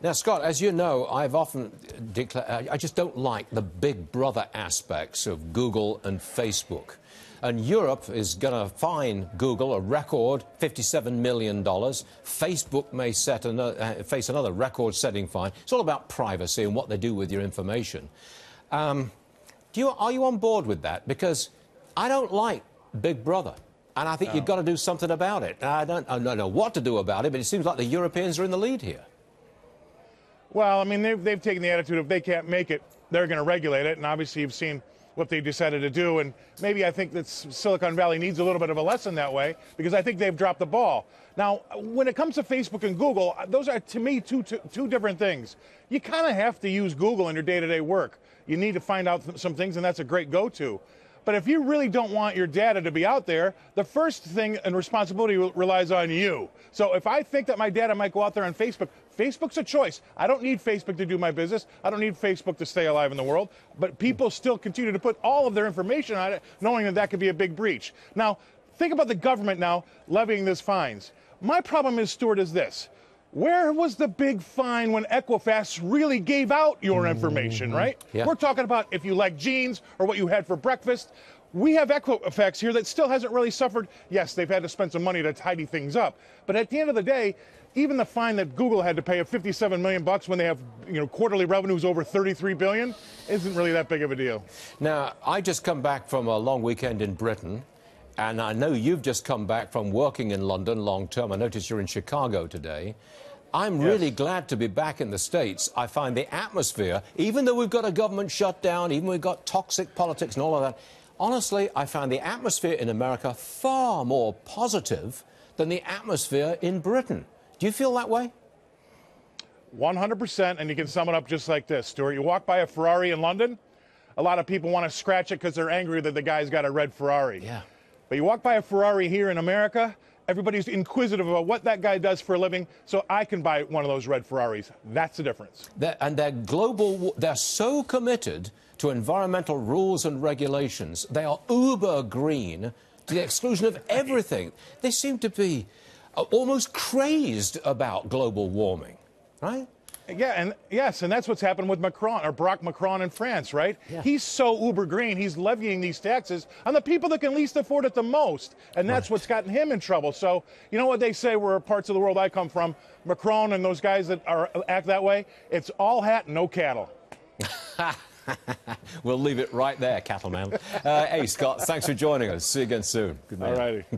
Now, Scott, as you know, I've often declared I just don't like the big brother aspects of Google and Facebook. And Europe is going to fine Google a record $57 million. Facebook may face another record-setting fine. It's all about privacy and what they do with your information. Are you on board with that? Because I don't like Big Brother. And I think you've got to do something about it. I don't know what to do about it, but it seems like the Europeans are in the lead here. Well, I mean, they've taken the attitude if they can't make it, they're going to regulate it. And obviously, you've seen what they decided to do. And maybe I think that Silicon Valley needs a little bit of a lesson that way, because I think they've dropped the ball. Now, when it comes to Facebook and Google, those are, to me, two different things. You kind of have to use Google in your day-to-day work. You need to find out some things, and that's a great go-to. But if you really don't want your data to be out there, the first thing and responsibility relies on you. So if I think that my data might go out there on Facebook, Facebook's a choice. I don't need Facebook to do my business. I don't need Facebook to stay alive in the world. But people still continue to put all of their information on it, knowing that that could be a big breach. Now, think about the government now levying these fines. My problem is, Stuart, is this. Where was the big fine when Equifax really gave out your information, right? Yeah. We're talking about if you like jeans or what you had for breakfast. We have Equifax here that still hasn't really suffered. Yes, they've had to spend some money to tidy things up. But at the end of the day, even the fine that Google had to pay of $57 million when they have, quarterly revenues over $33 billion isn't really that big of a deal. Now, I just come back from a long weekend in Britain, and I know you've just come back from working in London long term. I notice you're in Chicago today. I'm really glad to be back in the States. I find the atmosphere, even though we've got a government shutdown, even we've got toxic politics and all of that, honestly, I find the atmosphere in America far more positive than the atmosphere in Britain. Do you feel that way? 100%, and you can sum it up just like this, Stuart. You walk by a Ferrari in London, a lot of people want to scratch it because they're angry that the guy's got a red Ferrari. Yeah. But you walk by a Ferrari here in America, everybody's inquisitive about what that guy does for a living, so I can buy one of those red Ferraris. That's the difference. They're so committed to environmental rules and regulations. They are uber green to the exclusion of everything. They seem to be almost crazed about global warming, right? Yeah, and yes, and that's what's happened with Macron, or Macron in France, right? Yeah. He's so uber green, he's levying these taxes on the people that can least afford it the most, and that's what's gotten him in trouble. So, you know what they say where parts of the world I come from, Macron and those guys that act that way, it's all hat, no cattle. We'll leave it right there, cattleman. Hey, Scott, thanks for joining us. See you again soon. Good night. All righty. Okay.